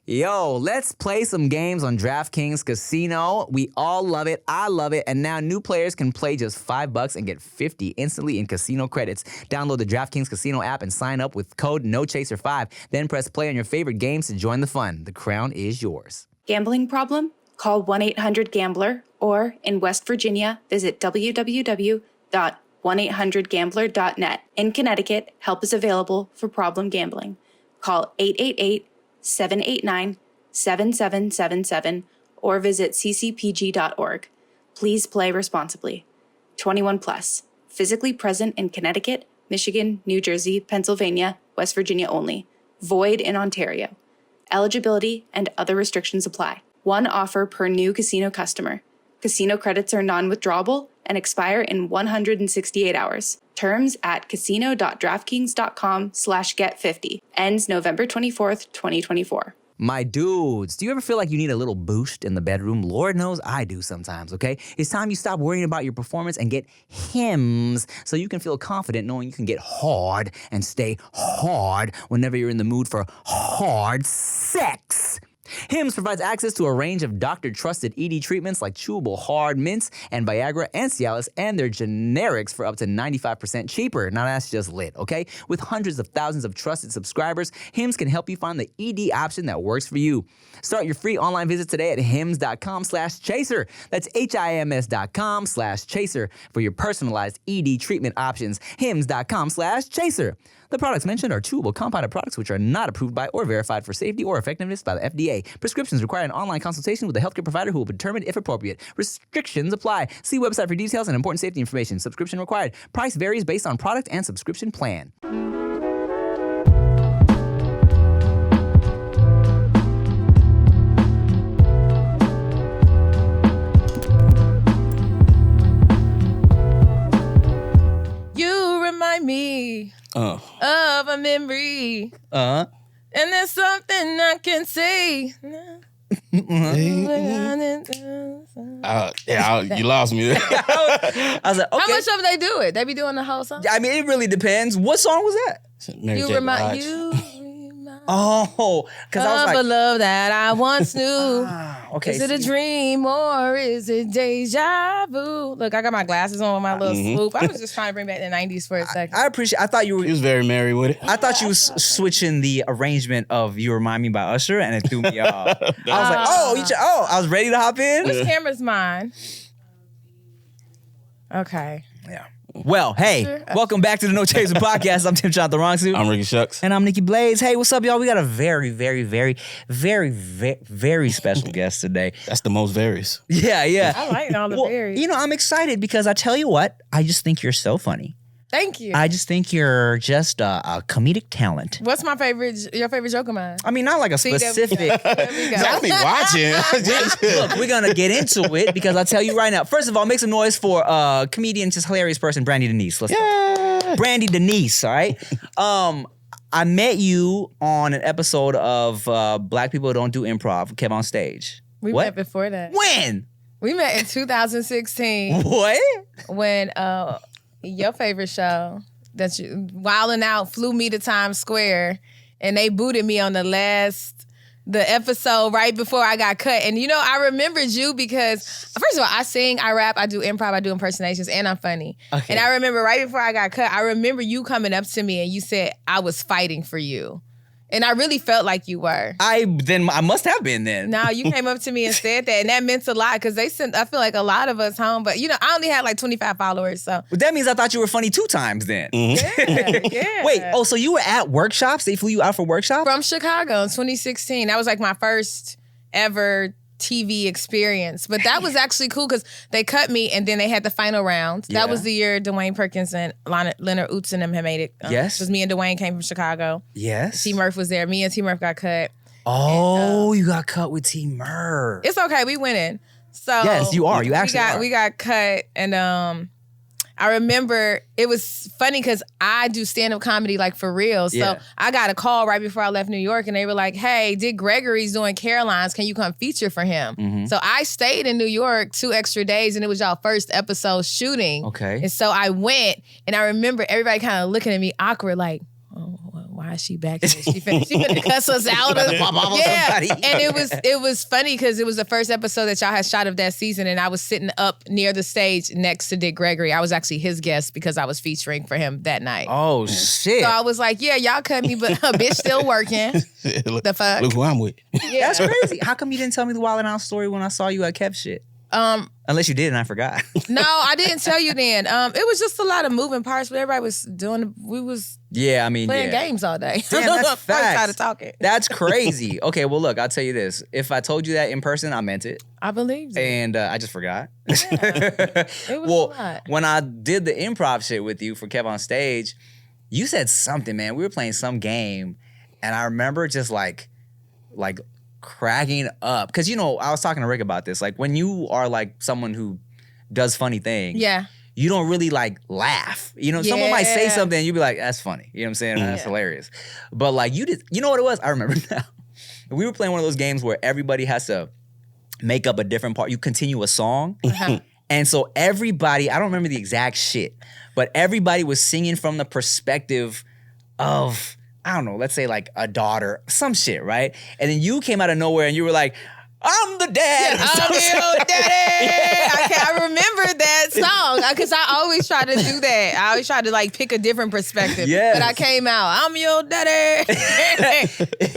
Yo, let's play some games on DraftKings Casino. We all love it. I love it. And now new players can play just $5 and get 50 instantly in casino credits. Download the DraftKings Casino app and sign up with code NOCHASER5. Then press play on your favorite games to join the fun. The crown is yours. Gambling problem? Call 1-800-GAMBLER or in West Virginia, visit www.1800gambler.net. In Connecticut, help is available for problem gambling. Call 888-789-7777 or visit ccpg.org. Please play responsibly. 21 plus. Physically present in Connecticut, Michigan, New Jersey, Pennsylvania, West Virginia only. Void in Ontario. Eligibility and other restrictions apply. One offer per new casino customer. Casino credits are non-withdrawable and expire in 168 hours. Terms at casino.draftkings.com/get50. Ends November 24th, 2024. My dudes, do you ever feel like you need a little boost in the bedroom? Lord knows I do sometimes, okay? It's time you stop worrying about your performance and get Hims so you can feel confident knowing you can get hard and stay hard whenever you're in the mood for hard sex. Hims provides access to a range of doctor-trusted ED treatments like chewable hard mints and Viagra and Cialis, and their generics for up to 95% cheaper. Now that's just lit, okay? With hundreds of thousands of trusted subscribers, Hims can help you find the ED option that works for you. Start your free online visit today at hims.com/chaser. That's HIMS.com/chaser for your personalized ED treatment options. hims.com/chaser. The products mentioned are chewable compounded products which are not approved by or verified for safety or effectiveness by the FDA. Prescriptions require an online consultation with a healthcare provider who will determine if appropriate. Restrictions apply. See website for details and important safety information. Subscription required. Price varies based on product and subscription plan. You remind me of a memory. And there's something I can say. You lost me there. I was like, okay. How much of they do it? They be doing the whole song? I mean, it really depends. What song was that? You remind Oh, because I was like, a love that I once knew. Okay. Is it a dream or is it deja vu? Look, I got my glasses on with my little swoop. I was just trying to bring back the 90s for a second. I appreciate. I thought you were. He was very merry with it. I thought you was switching the arrangement of "You Remind Me" by Usher, and it threw me off. I was like, I was ready to hop in. Which camera's mine? Okay. Yeah. Well, hey, welcome back to the No Chaser Podcast. I'm Tim Chantarangsu. I'm Ricky Shucks. And I'm Nikki Blaze. Hey, what's up, y'all? We got a very, very, very, very, very, very special guest today. That's the most varies. Yeah. I like all the berries. You know, I'm excited because I tell you what, I just think you're so funny. Thank you. I just think you're just a comedic talent. What's your favorite joke of mine? I mean, not like a specific. There we go. Got me watching. Look, we're going to get into it because I'll tell you right now. First of all, make some noise for comedian, just hilarious person, Brandi Denise. Let's go. Brandi Denise, all right? I met you on an episode of Black People Don't Do Improv, Kev on Stage. We met before that. When? We met in 2016. What? When your favorite show, Wildnout, flew me to Times Square, and they booted me on the episode right before I got cut. And you know, I remembered you because, first of all, I sing, I rap, I do improv, I do impersonations, and I'm funny. Okay. And I remember right before I got cut, I remember you coming up to me and you said, I was fighting for you. And I really felt like you were. I must have been then. No, you came up to me and said that, and that meant a lot because I feel like a lot of us home, but you know, I only had like 25 followers, so. But that means I thought you were funny 2 times then. Mm-hmm. Yeah. Wait, so you were at workshops? They flew you out for workshops? From Chicago in 2016. That was like my first ever TV experience. But that was actually cool because they cut me and then they had the final round. Yeah. That was the year Dwayne Perkins and Leonard Oots and them had made it. Yes. Because me and Dwayne came from Chicago. Yes. T. Murph was there. Me and T. Murph got cut. Oh, you got cut with T. Murph. It's okay. We winning. So yes, you are. You actually are. We got cut and I remember it was funny because I do stand-up comedy like for real. So I got a call right before I left New York and they were like, hey, Dick Gregory's doing Caroline's. Can you come feature for him? Mm-hmm. So I stayed in New York 2 extra days and it was y'all first episode shooting. Okay. And so I went and I remember everybody kind of looking at me awkward like, oh, why is she back here? She finna cuss us out. Yeah, and it was funny because it was the first episode that y'all had shot of that season, and I was sitting up near the stage next to Dick Gregory. I was actually his guest because I was featuring for him that night. Oh shit! So I was like, yeah, y'all cut me, but a bitch still working. The fuck? Look who I'm with. Yeah. That's crazy. How come you didn't tell me the Wildnout story when I saw you at Kev shit? Unless you did and I forgot. No, I didn't tell you then. It was just a lot of moving parts, but everybody was we was playing games all day. Damn, that's I was facts. tired of talking. That's crazy. Okay, well look, I'll tell you this. If I told you that in person, I meant it. I believed it. And I just forgot. It was a lot. When I did the improv shit with you for Kev on Stage, you said something, man. We were playing some game, and I remember just like cracking up. Because, I was talking to Rick about this. Like, when you are like someone who does funny things, you don't really like laugh. Someone might say something and you'd be like, that's funny. You know what I'm saying? That's hilarious. But like you did, you know what it was? I remember now. We were playing one of those games where everybody has to make up a different part. You continue a song. And so everybody, I don't remember the exact shit, but everybody was singing from the perspective of, I don't know, let's say like a daughter, some shit, right? And then you came out of nowhere and you were like, I'm the dad. I'm your daddy. I remember that song because I always try to do that. I always try to like pick a different perspective. Yes. But I came out, I'm your daddy.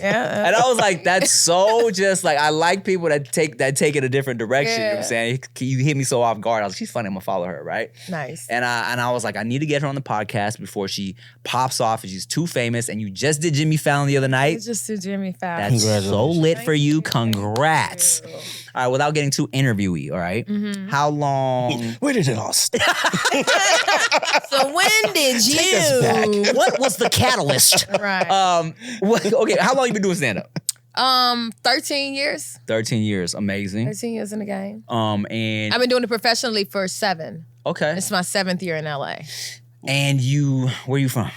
And I was like, that's so just like, I like people that take it a different direction. You know what I'm saying? You hit me so off guard. I was like, she's funny. I'm gonna follow her, right? Nice. And I was like, I need to get her on the podcast before she pops off and she's too famous. And you just did Jimmy Fallon the other night. It's just to Jimmy Fallon. That's so lit for you. Congrats. Thank you. All right, without getting too interviewy, all right? How long? Where did it all start? So when did you? What was the catalyst? Right. Okay, how long you been doing stand-up? 13 years. 13 years, amazing. 13 years in the game. And I've been doing it professionally for 7. okay. It's my 7th year in LA. And where you from?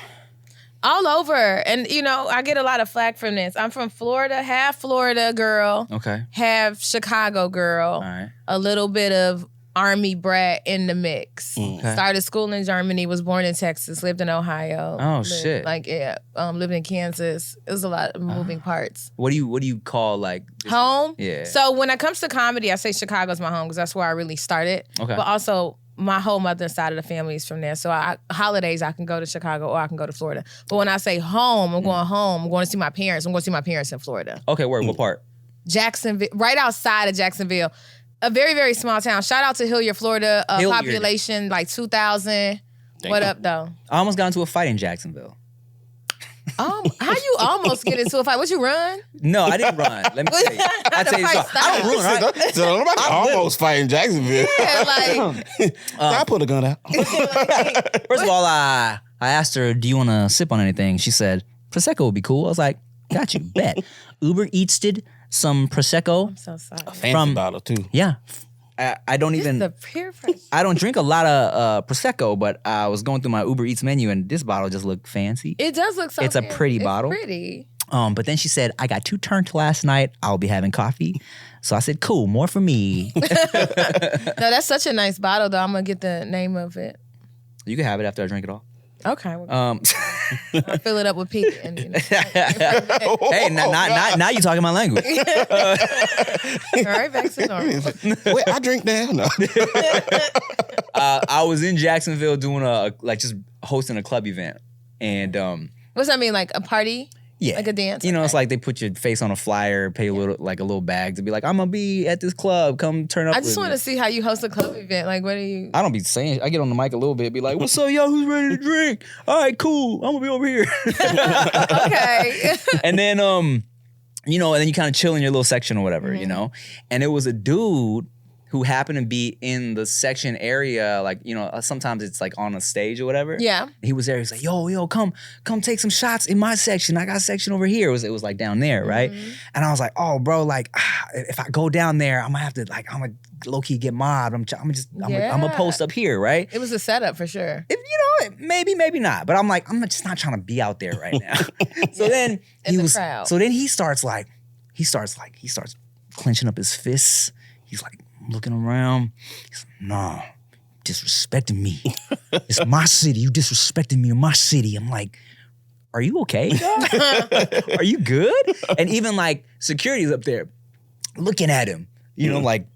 All over. And, I get a lot of flack from this. I'm from Florida, half Florida girl, Okay. half Chicago girl, All right. a little bit of Army brat in the mix. Okay. Started school in Germany, was born in Texas, lived in Ohio. Oh, shit. Lived in Kansas. It was a lot of moving parts. What do you call like Home? Yeah. So when it comes to comedy, I say Chicago's my home because that's where I really started. Okay. But also, my whole mother's side of the family is from there. So holidays, I can go to Chicago or I can go to Florida. But when I say home, I'm going home. I'm going to see my parents. I'm going to see my parents in Florida. Okay, what part? Jacksonville, right outside of Jacksonville. A very, very small town. Shout out to Hilliard, Florida. Hilliard. Population like 2,000. What up, though? I almost got into a fight in Jacksonville. How you almost get into a fight? Would you run? No, I didn't run. Let me tell you. I tell you fight something. I don't run, right? So nobody almost fighting Jacksonville. Yeah, like I pulled a gun out. First of all, I asked her, do you want to sip on anything? She said, Prosecco would be cool. I was like, got you, bet. Uber Eats did some Prosecco. I'm so sorry. Fancy bottle too. Yeah. I don't It's even, the peer pressure. I don't drink a lot of Prosecco, but I was going through my Uber Eats menu and this bottle just looked fancy. It does look so It's a fancy. pretty It's bottle. pretty. But then she said, I got 2 turned last night. I'll be having coffee. So I said, cool, more for me. No, that's such a nice bottle, though. I'm going to get the name of it. You can have it after I drink it all. Okay. Well, I'll fill it up with pink. And, Hey, now you talking my language. all right, back to normal. Wait, I drink now. No. I was in Jacksonville doing just hosting a club event. And What's that mean? Like a party? yeah. Like a dance? It's like they put your face on a flyer, pay a little bag to be like, I'm gonna be at this club, come turn up. I just with want me. to see how you host a club event. Like, what do you... I don't be saying, I get on the mic a little bit, be like, what's up, yo, who's ready to drink? All right, cool, I'm gonna be over here. Okay. And then, and then you kind of chill in your little section or whatever, And it was a dude who happened to be in the section area, like, sometimes it's like on a stage or whatever. Yeah. He was there, he was like, yo, come take some shots in my section. I got a section over here. It was like down there, right? And I was like, oh, bro, like, if I go down there, I'm gonna have to, like, I'm gonna low-key get mobbed. I'm gonna post up here, right? It was a setup for sure. Maybe not. But I'm like, I'm just not trying to be out there right now. So then crowd. So then he starts clenching up his fists. He's like looking around. He's like, nah, disrespecting me. It's my city. You disrespecting me in my city. I'm like, are you okay? Are you good? And even like security's up there looking at him, you know, like,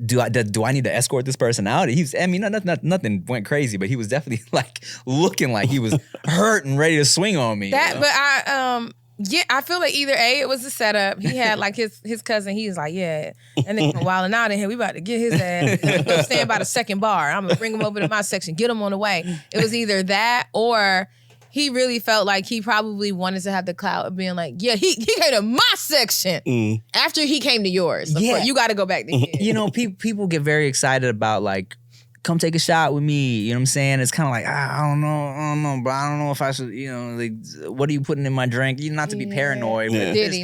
do I need to escort this person out? Nothing went crazy, but he was definitely like looking like he was hurt and ready to swing on me. But I feel like either A, it was the setup. He had like his cousin. He was like, yeah, and then wilding out in here. We about to get his ass. Go stand by the second bar. I'm gonna bring him over to my section. Get him on the way. It was either that or he really felt like he probably wanted to have the clout of being like, yeah, he came to my section after he came to yours. So you got to go back to his. You know, people get very excited about like, come take a shot with me. You know what I'm saying? It's kind of like, I don't know, but I don't know if I should, you know, like, what are you putting in my drink? You not to be paranoid. Yeah. But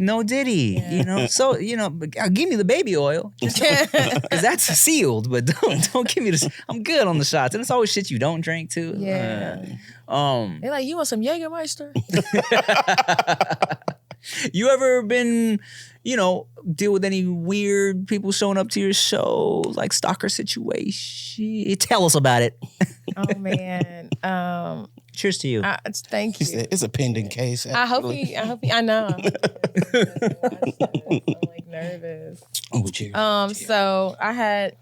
no Diddy, Yeah. you know? So, you know, give me the baby oil. Because that's sealed, but don't give me this. I'm good on the shots. And it's always shit you don't drink too. Yeah. They're like, you want some Jägermeister? You ever been, you know, deal with any weird people showing up to your show, like stalker situation? Tell us about it. Oh man. Cheers to you. Thank He you. said, it's a pending case. I hope he. I know. I'm like nervous. Oh, cheers. So I had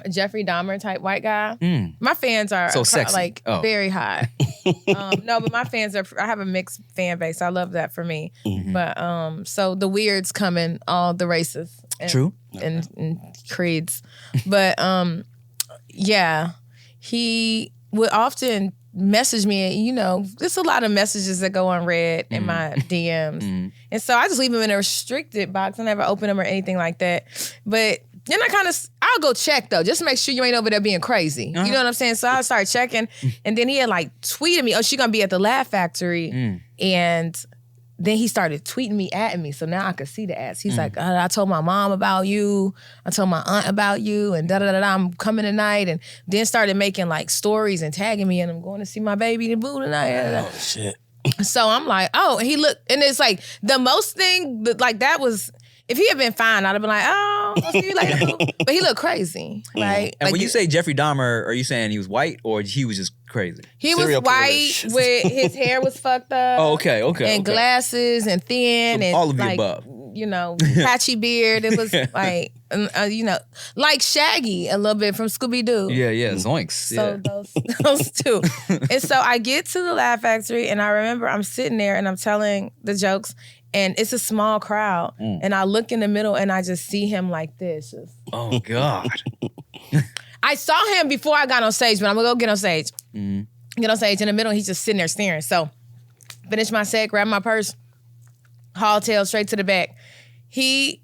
a Jeffrey Dahmer type white guy. My fans are So sexy. like Oh. very hot. No, but my fans are. I have a mixed fan base. I love that for me. But so the weirds come in all the races. And, True. and creeds, but yeah, he would often message me. You know, there's a lot of messages that go unread in my DMs, and so I just leave them in a restricted box. I never open them or anything like that. But then I'll go check though, just to make sure you ain't over there being crazy. You know what I'm saying? So I started checking, and then he had like tweeted me, "Oh, she gonna be at the Laugh Factory," and then he started tweeting me, at me. So now I could see the ads. He's like, I told my mom about you. I told my aunt about you, and da-da-da-da, I'm coming tonight. And then started making like stories and tagging me, and I'm going to see my baby the boo tonight. Oh, shit. So I'm like, oh, and he looked, and it's like the most thing, like that was, if he had been fine, I'd have been like, oh, I'll see you later, boo. But he looked crazy, right? And Like, when you say Jeffrey Dahmer, are you saying he was white or he was just crazy? he was serial killer white shit. with his hair was fucked up. Oh, okay. And glasses and thin So and all of the like, above. you know, patchy beard. It was like, you know, like Shaggy a little bit from Scooby Doo. Yeah, zoinks. So those two. And so I get to the Laugh Factory, and I remember I'm sitting there and I'm telling the jokes, and it's a small crowd. And I look in the middle and I just see him like this. Just. Oh, God. I saw him before I got on stage, but I'm gonna go get on stage. Get on stage in the middle, he's just sitting there staring. So finish my set, grab my purse, haul tail straight to the back. He's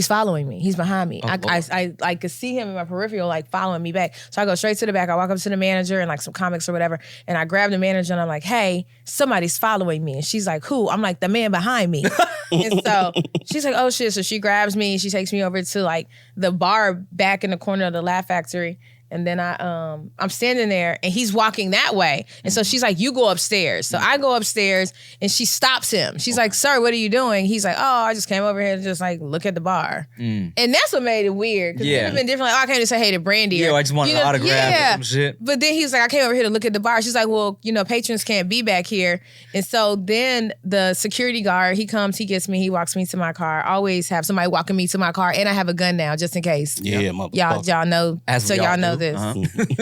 following me. He's behind me. I could see him in my peripheral, like following me back. So I go straight to the back. I walk up to the manager and like some comics or whatever, and I grab the manager and I'm like, "Hey, somebody's following me." And she's like, "Who?" I'm like, "The man behind me." And so she's like, "Oh shit!" So she grabs me. She takes me over to like the bar back in the corner of the Laugh Factory. And then I'm standing there and he's walking that way. And so she's like, you go upstairs. So I go upstairs and she stops him. She's like, sir, what are you doing? He's like, oh, I just came over here to just like look at the bar. And that's what made it weird. Because it would have been different. Like, oh, I came to say hey to Brandi. Yeah, or, I just wanted an autograph or some shit. But then he was like, I came over here to look at the bar. She's like, well, you know, patrons can't be back here. And so then the security guard, he comes, he gets me, he walks me to my car. I always have somebody walking me to my car. And I have a gun now, just in case. Yeah, motherfucker. Y'all know. As so we all y'all know do. this.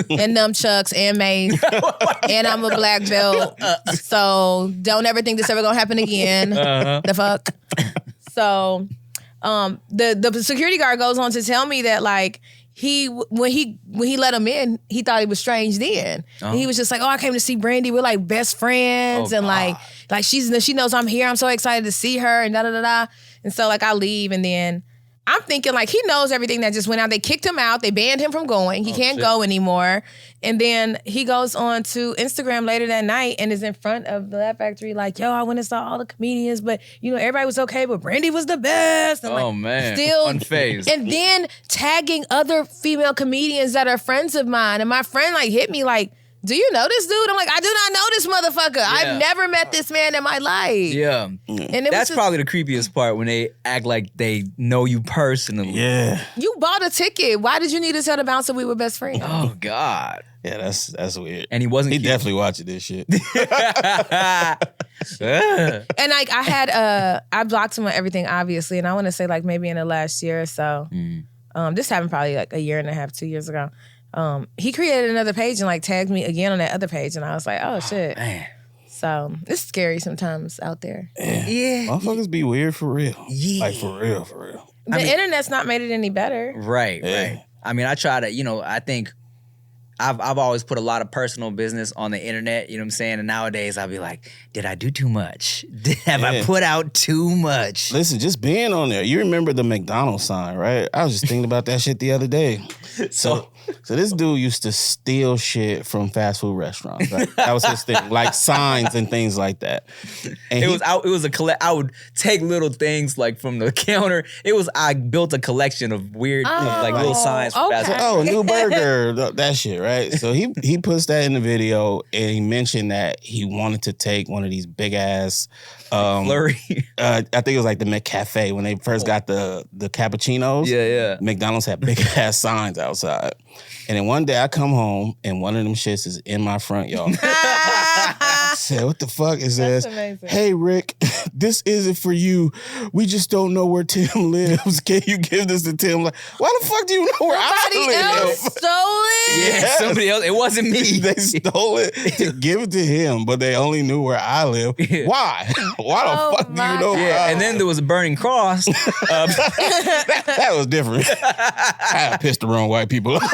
And nunchucks and mace. And I'm a black belt. So don't ever think this ever gonna happen again. The fuck? So the security guard goes on to tell me that like when he let him in, he thought he was strange then. And he was just like, oh, I came to see Brandi. We're like best friends. And like she knows I'm here. I'm so excited to see her and da-da-da-da. And so like I leave and then I'm thinking like he knows everything that just went out. They kicked him out. They banned him from going. He can't go anymore. And then he goes on to Instagram later that night and is in front of the Laugh Factory like, yo, I went and saw all the comedians, but you know, everybody was okay, but Brandi was the best. And, Oh, man. Still Unfazed. And then tagging other female comedians that are friends of mine. And my friend like hit me like, do you know this dude? I'm like, I do not know this motherfucker. I've never met this man in my life. Yeah. And it That's was probably the creepiest part when they act like they know you personally. Yeah. you bought a ticket. Why did you need to tell the bouncer we were best friends? Oh, God. Yeah, that's weird. And he wasn't He cute. definitely watching this shit. And like I blocked him on everything, obviously, and I want to say like maybe in the last year or so. This happened probably like a year and a half, 2 years ago. He created another page and like tagged me again on that other page, and I was like, oh shit. Man. So it's scary sometimes out there. Yeah. Motherfuckers be weird for real. Yeah. Like for real. The internet's not made it any better. Right, Yeah. right. I mean, I try to, I think I've always put a lot of personal business on the internet, you know what I'm saying? And nowadays I'll be like, did I do too much? Have I put out too much? Listen, just being on there. You remember the McDonald's sign, right? I was just thinking about that shit the other day. So this dude used to steal shit from fast food restaurants. Right? That was his thing, like signs and things like that. And It was a collect. I would take little things like from the counter. I built a collection of weird like little signs. For fast food. Oh, new burger, that shit, right? So he puts that in the video, and he mentioned that he wanted to take one of these big ass Flurry. I think it was like the McCafe when they first got the cappuccinos. Yeah. McDonald's had big ass signs outside. And then one day I come home and one of them shits is in my front yard. I said, what the fuck? It says, amazing. hey, Rick, this isn't for you. We just don't know where Tim lives. Can you give this to Tim? Like, why the fuck do you know where Somebody I live? else stole it? Yeah, Yes. somebody else. It wasn't me. They stole it to give it to him, but they only knew where I live. Yeah. Why? Why the fuck do my you know where Yeah, I and then live? there was a burning cross. That was different. I pissed the wrong white people off.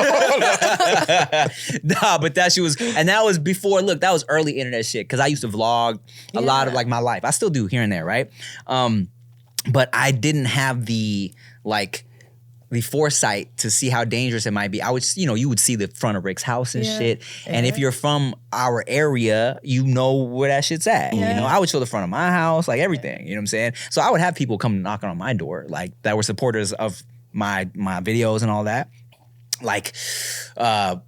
Nah, but that shit was, and that was before. Look, that was early internet shit because I used to vlog a lot of like my life. I still do here and there, right? But I didn't have the foresight to see how dangerous it might be. I would, you would see the front of Rick's house and shit. And if you're from our area, you know where that shit's at. You know, I would show the front of my house, like everything. You know what I'm saying? So I would have people come knocking on my door, like that were supporters of my videos and all that. Like,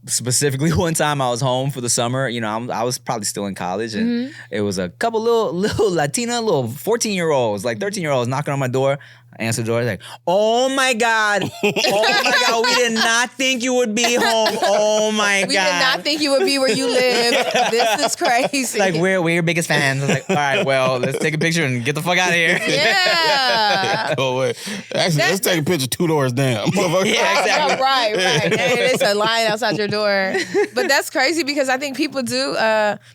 specifically one time I was home for the summer, I was probably still in college, and it was a couple little Latina, little 14-year-olds, like 13-year-olds knocking on my door. I answered the door, like, oh my God, we did not think you would be home. Oh my God. We did not think you would be where you live. This is crazy. Like, we're your biggest fans. I was like, all right, well, let's take a picture and get the fuck out of here. Yeah. Oh, wait. Actually, let's take a picture 2 doors down. Yeah, exactly. Oh, right. And it's a line outside your door. But that's crazy because I think people do,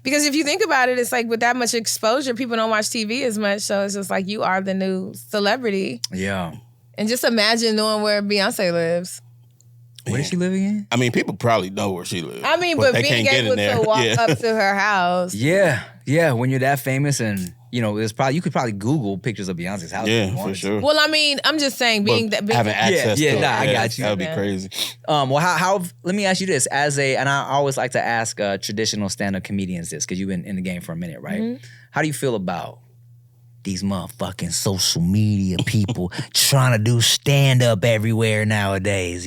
because if you think about it, it's like with that much exposure, people don't watch TV as much. So it's just like you are the new celebrity. Yeah. And just imagine knowing where Beyonce lives. Where does she live again? I mean, people probably know where she lives. I mean, but they being can't get able in there. to walk Yeah. up to her house. Yeah. When you're that famous, and you could probably Google pictures of Beyonce's house. if you Yeah, for wanted to. sure. Well, I mean, I'm just saying being But that big. having access Yeah, to it. nah, I got you. That would be crazy. Well, how? Let me ask you this: and I always like to ask traditional stand-up comedians this because you've been in the game for a minute, right? How do you feel about these motherfucking social media people trying to do stand-up everywhere nowadays?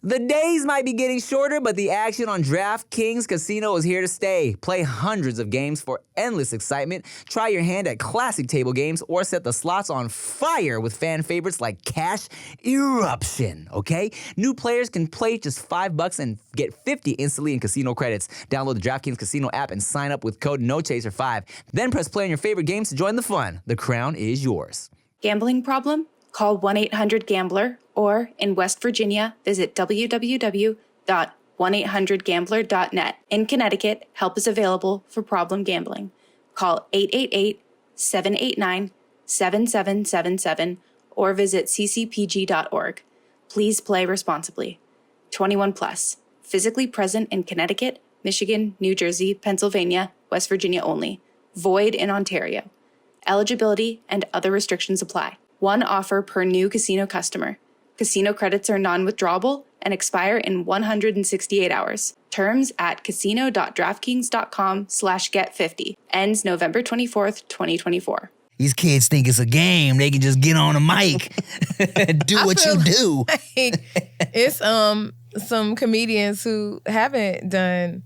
The days might be getting shorter, but the action on DraftKings Casino is here to stay. Play hundreds of games for endless excitement. Try your hand at classic table games or set the slots on fire with fan favorites like Cash Eruption, okay? New players can play just $5 and get 50 instantly in casino credits. Download the DraftKings Casino app and sign up with code NOCHASER5. Then press play on your favorite games to join the fun. The crown is yours. Gambling problem? Call 1-800-GAMBLER or in West Virginia, visit www.1800gambler.net. In Connecticut, help is available for problem gambling. Call 888-789-7777 or visit ccpg.org. Please play responsibly. 21 plus. Physically present in Connecticut, Michigan, New Jersey, Pennsylvania, West Virginia only. Void in Ontario. Eligibility and other restrictions apply. One offer per new casino customer. Casino credits are non-withdrawable and expire in 168 hours. Terms at casino.draftkings.com/get50. Ends November 24th, 2024. These kids think it's a game. They can just get on a mic and do what you do. It's some comedians who haven't done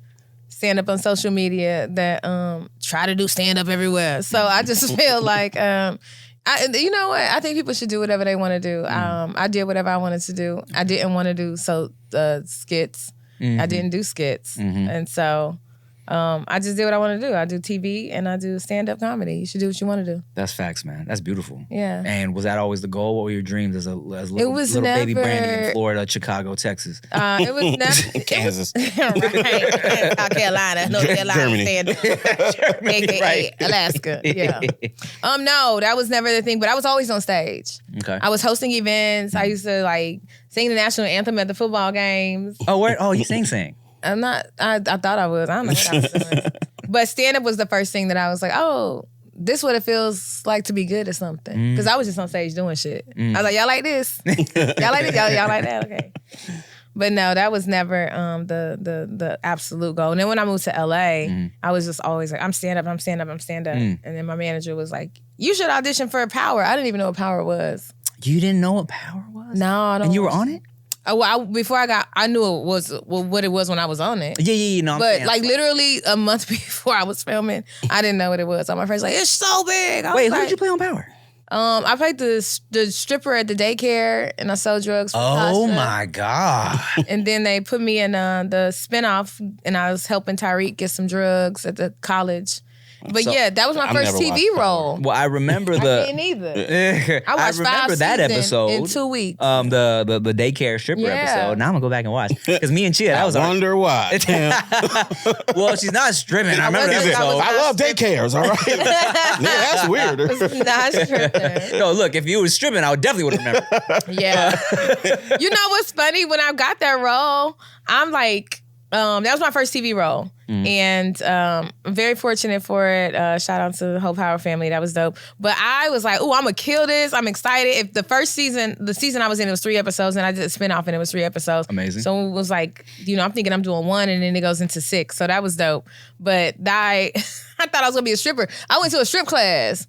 stand-up on social media that try to do stand-up everywhere. So I just feel like you know what? I think people should do whatever they want to do. I did whatever I wanted to do. I didn't want to do skits. I didn't do skits. And so I just did what I want to do. I do TV and I do stand-up comedy. You should do what you want to do. That's facts, man. That's beautiful. Yeah. And was that always the goal? What were your dreams as little baby Brandi in Florida, Chicago, Texas? It was never Kansas. right. South Carolina, North Carolina, Germany. AKA right. Alaska. Yeah. No, that was never the thing. But I was always on stage. Okay. I was hosting events. I used to like sing the national anthem at the football games. Oh, where? Oh, you sing. I'm not. I thought I was. I don't know what I was doing. But stand up was the first thing that I was like, oh, this is what it feels like to be good at something. Because I was just on stage doing shit. I was like, y'all like this? Y'all like this? Y'all like that? Okay. But no, that was never the absolute goal. And then when I moved to LA, I was just always like, I'm stand up. And then my manager was like, you should audition for Power. I didn't even know what Power was. You didn't know what Power was? No, I don't. And you were on it? Oh, well, before I knew it was what it was when I was on it. Yeah. No, But like literally a month before I was filming, I didn't know what it was. So my friend's like, it's so big. Wait, who did you play on Power? I played the stripper at the daycare, and I sold drugs. For Oh Tasha. my God. And then they put me in the spinoff, and I was helping Tyreek get some drugs at the college. But So, yeah, that was my I've first never TV watched Power. role. Well, I remember I the. didn't either. I watched remember 5 that seasons episode in 2 weeks. The daycare stripper Yeah. episode. Now I'm gonna go back and watch because me and Chia, that was our. Wonder why. Damn. Well, she's not stripping. I remember that wasn't- I episode. was- I love daycares, all right? Yeah, that's weird. Not stripping. No, look, if you was stripping, I would definitely would have remembered. Yeah. You know what's funny? When I got that role, I'm like, that was my first TV role. And I'm very fortunate for it. Shout out to the whole Power family. That was dope. But I was like, oh, I'm going to kill this. I'm excited. If the first season, the season I was in, it was 3 episodes, and I did a spinoff and it was 3 episodes. Amazing. So it was like, I'm thinking I'm doing 1 and then it goes into 6. So that was dope. But I thought I was going to be a stripper. I went to a strip class.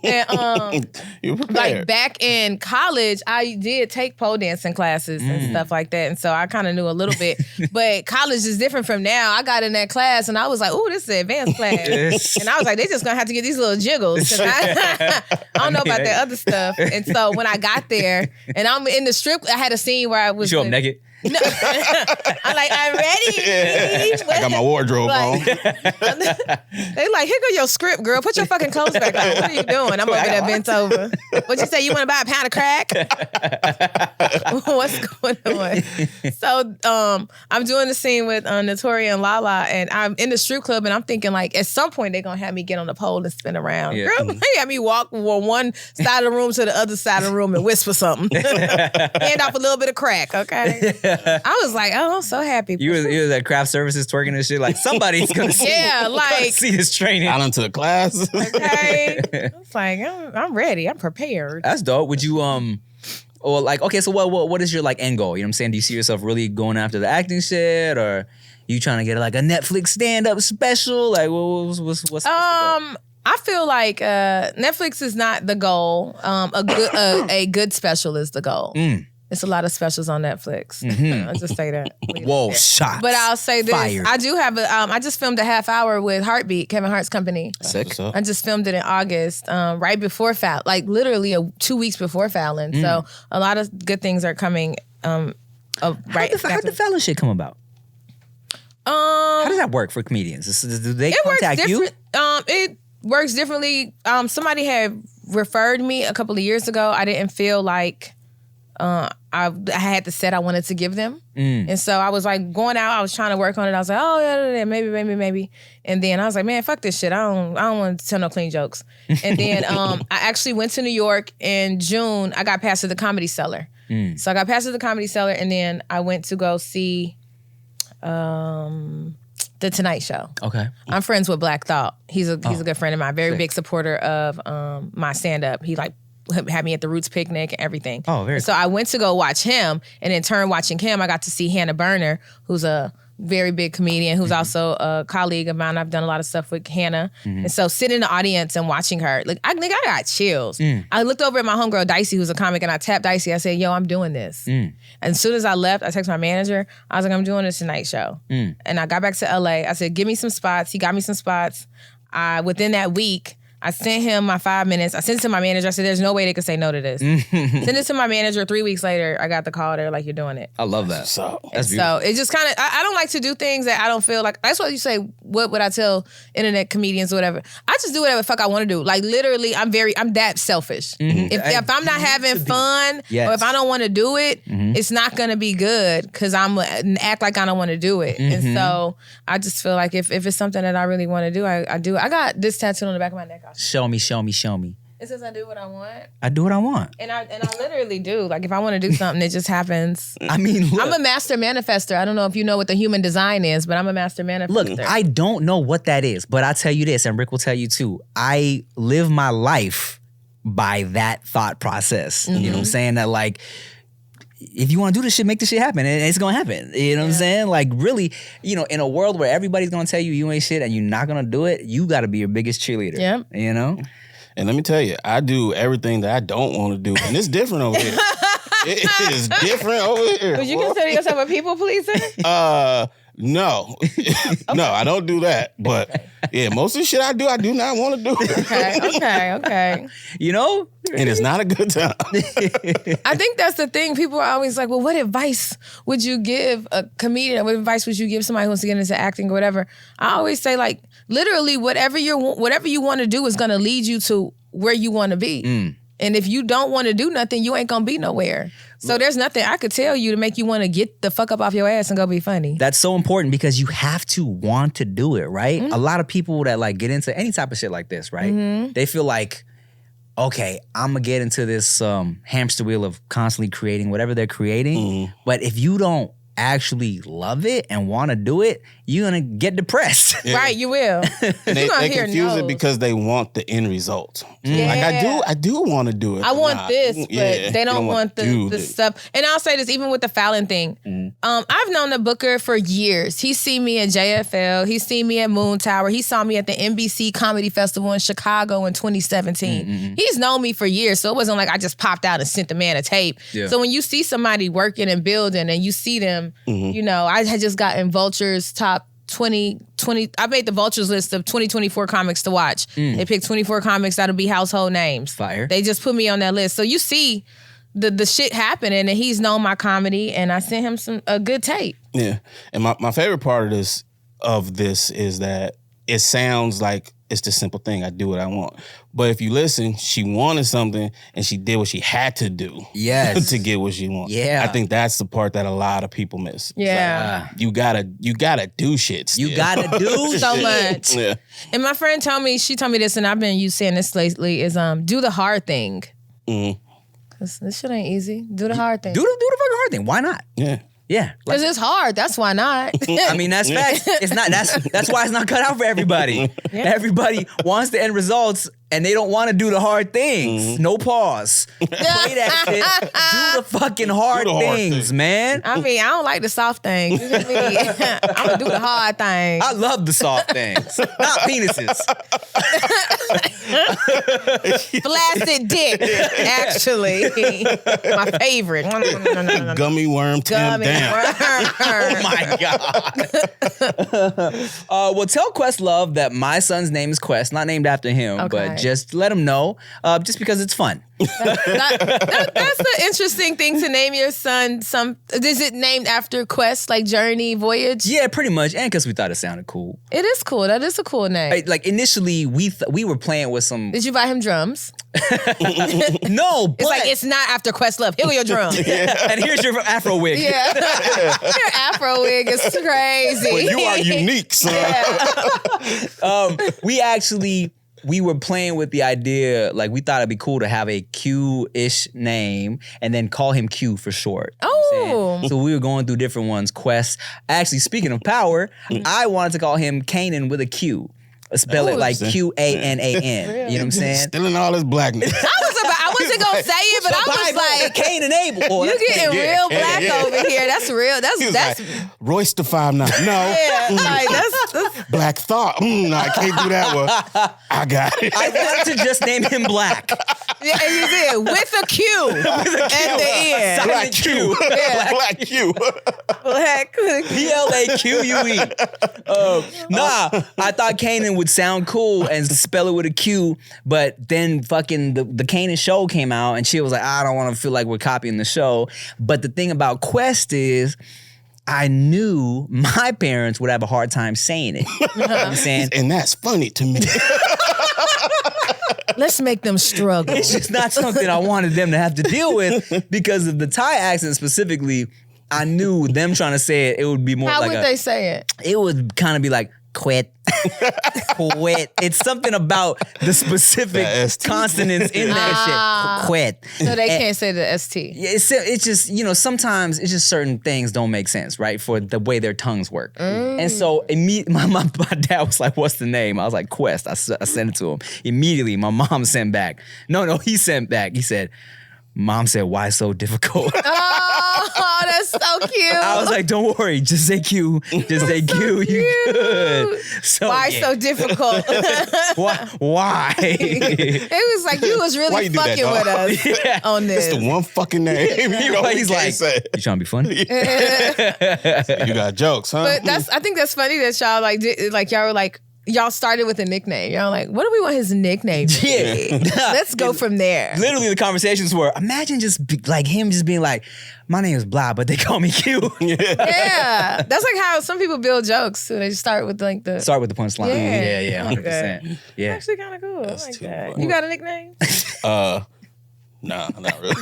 And You prepared. like back in college, I did take pole dancing classes and stuff like that. And so I kind of knew a little bit. But college is different from now. I got in that class and I was like, ooh, this is an advanced class. And I was like, they just going to have to get these little jiggles. 'Cause I don't know about that other stuff. And so when I got there and I'm in the strip, I had a scene where I was. You show up naked. No. I'm like, I'm ready. I got my wardrobe on. They like, here go your script, girl. Put your fucking clothes back on. What are you doing? I'm over there bent over. What you say? You want to buy a pound of crack? What's going on? So I'm doing the scene with Notoria and Lala, and I'm in the strip club, and I'm thinking like, at some point they're gonna have me get on the pole and spin around. Yeah. Girl, they had me walk from one side of the room to the other side of the room and whisper something. Hand off a little bit of crack, okay? I was like, oh, I'm so happy. You was at craft services twerking and shit. Like somebody's gonna see. Yeah, like- see this training. Got into the class. Okay. It's like, I'm ready. I'm prepared. That's dope. Would you or like okay? So what is your like end goal? You know what I'm saying? Do you see yourself really going after the acting shit, or you trying to get like a Netflix stand up special? Like what's the goal? I feel like Netflix is not the goal. A good special is the goal. It's a lot of specials on Netflix. I'll just say that. Whoa, shots. But I'll say this: Fired. I do have I just filmed a half hour with Heartbeat, Kevin Hart's company. Sick. What's up? I just filmed it in August, right before Fallon, like literally 2 weeks before Fallon. So a lot of good things are coming. Right. How'd the Fallon shit come about? How does that work for comedians? Do they It works contact you? different. It works differently. Somebody had referred me a couple of years ago. I didn't feel like I had the set I wanted to give them. And so I was like going out, I was trying to work on it. I was like, oh yeah, maybe. And then I was like, man, fuck this shit. I don't want to tell no clean jokes. And then I actually went to New York in June. I got passed to the Comedy Cellar. So I got passed to the Comedy Cellar, and then I went to go see The Tonight Show. Okay. I'm friends with Black Thought. He's a good friend of mine. Very big supporter of my stand up. He like had me at the Roots picnic and everything. Oh, very So I went to go watch him, and in turn watching him, I got to see Hannah Berner, who's a very big comedian, who's also a colleague of mine. I've done a lot of stuff with Hannah. And so sitting in the audience and watching her, like I got chills. I looked over at my homegirl Dicey, who's a comic, and I tapped Dicey. I said, yo, I'm doing this. And as soon as I left, I texted my manager. I was like, I'm doing this Tonight Show. And I got back to LA. I said, give me some spots. He got me some spots. Within that week, I sent him my 5 minutes. I sent it to my manager. I said, there's no way they could say no to this. Send it to my manager. 3 weeks later, I got the call. They're like, you're doing it. I love that. So That's beautiful. So it just kind of, I don't like to do things that I don't feel like, that's what you say, what would I tell internet comedians or whatever. I just do whatever the fuck I want to do. Like literally, I'm that selfish. If I'm not having fun or if I don't want to do it, it's not going to be good because I'm act like I don't want to do it. And so I just feel like if it's something that I really want to do, I do. I got this tattoo on the back of my neck. Show me, show me, show me. It says I do what I want. I do what I want. And I literally do. Like if I want to do something, it just happens. I mean, look. I'm a master manifester. I don't know if you know what the human design is, but I'm a master manifester. Look, I don't know what that is, but I'll tell you this, and Rick will tell you too. I live my life by that thought process. You know what I'm saying? That like, if you want to do this shit, make this shit happen, and it's gonna happen. You know what I'm saying? Like, really, in a world where everybody's gonna tell you ain't shit and you're not gonna do it, you gotta be your biggest cheerleader. Yep. You know? And let me tell you, I do everything that I don't want to do, and it's different over here. It is different over here. Would you consider yourself a people pleaser? No. No, I don't do that. But yeah, most of the shit I do not want to do. Okay. And it's not a good time. I think that's the thing. People are always like, well, what advice would you give a comedian? What advice would you give somebody who wants to get into acting or whatever? I always say, like, literally, whatever you want to do is going to lead you to where you want to be. And if you don't want to do nothing, you ain't going to be nowhere. So there's nothing I could tell you to make you want to get the fuck up off your ass and go be funny. That's so important because you have to want to do it, right? A lot of people that like get into any type of shit like this, right? They feel like, okay, I'm going to get into this hamster wheel of constantly creating whatever they're creating. But if you don't actually love it and want to do it, you're going to get depressed. Yeah. Right, you will. And they confuse it because they want the end result. Like I do want to do it. I want this, but they don't want the stuff. And I'll say this, even with the Fallon thing. I've known the booker for years. He's seen me at JFL. He's seen me at Moon Tower. He saw me at the NBC Comedy Festival in Chicago in 2017. He's known me for years, so it wasn't like I just popped out and sent the man a tape. Yeah. So when you see somebody working and building and you see them, I had just gotten Vulture's top 20, I made the Vultures list of 2024 comics to watch. They picked 24 comics that'll be household names. Fire. They just put me on that list. So you see the shit happening, and he's known my comedy, and I sent him a good tape. Yeah. And my favorite part of this is that it sounds like it's the simple thing. I do what I want. But if you listen, she wanted something and she did what she had to do to get what she wanted. Yeah. I think that's the part that a lot of people miss. Yeah. Like, you gotta do shit still. You gotta do so much. Yeah. And my friend she told me this, and I've been saying this lately, is do the hard thing. Cause this shit ain't easy. Do the hard thing. Do the fucking hard thing. Why not? Yeah. Yeah. Because it's hard. That's why not. I mean, that's facts. It's not. That's why it's not cut out for everybody. Everybody wants the end results, and they don't want to do the hard things. No pause. Play that shit. Do the fucking hard things, man. I mean, I don't like the soft things. I'm gonna do the hard things. I love the soft things, not penises. Flaccid dick, actually, my favorite. Gummy worm, Tim down. Oh my god. Well, tell Questlove that my son's name is Quest, not named after him, but just let him know, just because it's fun. That's the interesting thing to name your son. Is it named after Quest, like Journey, Voyage? Yeah, pretty much, and because we thought it sounded cool. It is cool. That is a cool name. Like initially, we were playing with some. Did you buy him drums? No, but it's like it's not after Questlove. Here are your drums. And here's your Afro wig. Yeah, your Afro wig is crazy. Well, you are unique, son. We were playing with the idea, like we thought it'd be cool to have a Q-ish name and then call him Q for short. Oh. So we were going through different ones. Quest. Actually, speaking of power, I wanted to call him Kanan with a Q. Spell it like Qanan. You know what I'm saying? Stealing all his blackness. I was wasn't gonna say it, but I was like, Cain and Abel. Oh, you that's getting Cain. real black over here. That's real. He was That's like, Royce the 5'9". No. yeah. Like that's Black Thought. No, I can't do that one. I got it. I wanted to just name him Black. yeah, and you did with a Q at the end. Black Q. Yeah. Black Q. Black. PLAQUE. Nah, I thought Kanan would sound cool and spell it with a Q, but then fucking the Kanan show came out and she was like, I don't want to feel like we're copying the show. But the thing about Quest is, I knew my parents would have a hard time saying it. You know what I'm saying? And that's funny to me. Let's make them struggle. It's just not something I wanted them to have to deal with because of the Thai accent specifically. I knew them trying to say it, it would be more How like would they say it? it would kind of be like, quit. Quit. It's something about the specific The ST. consonants in that shit. Quit. So they can't say the ST. Yeah, it's just, you know, sometimes it's just certain things don't make sense, right? For the way their tongues work. And so my dad was like, what's the name? I was like, Quest. I sent it to him. Immediately, my mom sent back. No, he sent back. He said, Mom said, why so difficult? Oh, that's so cute. I was like, don't worry, just say Q. Just say Q. You good. So, Why yeah. so difficult? Why? It was like you was Why really you do that, fucking dog? with us Yeah. on this. It's the one fucking name. You know, He's like, say. you trying to be funny? You got jokes, huh? But I think that's funny that y'all like did, like y'all were like y'all started with a nickname. Y'all like, what do we want his nickname to be? Yeah. Let's go from there. Literally, the conversations were, imagine just like him just being like, my name is blah, but they call me Q. Yeah, that's like how some people build jokes. So they start with like the. Start with the punchline. Yeah. Yeah, I like that. 100%. Yeah. Actually, kind of cool. I like too that. funny. You got a nickname? Nah, not really.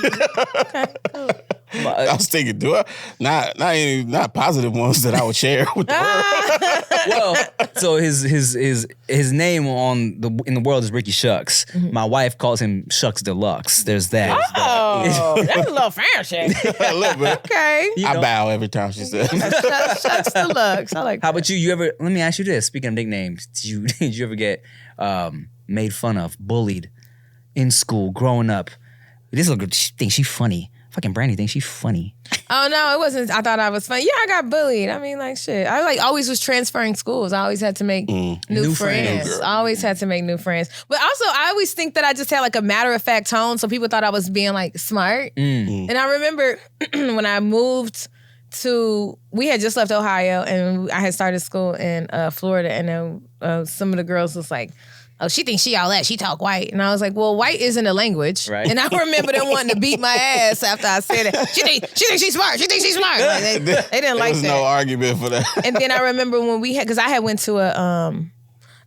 Okay, cool. I was thinking, do I? Not positive ones that I would share with the world. Well, so his name in the world is Ricky Shucks. My wife calls him Shucks Deluxe. There's that. Oh, that's a little fancy. A little bit. Okay. You I know? bow every time she says. Shucks Deluxe. I like How that. about you? You ever? Let me ask you this. Speaking of nicknames, did you ever get made fun of, bullied in school, growing up? This little girl thinks she's funny. Fucking Brandi thinks she's funny. Oh no, it wasn't. I thought I was funny. Yeah, I got bullied. I mean, like shit. I like always was transferring schools. I always had to make new friends. I always had to make new friends. But also, I always think that I just had like a matter of fact tone, so people thought I was being like smart. And I remember when I moved we had just left Ohio and I had started school in Florida, and then some of the girls was like, oh, she thinks she all that. She talk white. And I was like, well, white isn't a language. Right. And I remember them wanting to beat my ass after I said it. She thinks she's smart. She thinks she's smart. Like, they didn't like There was that. no argument for that. And then I remember when we had, because I had went to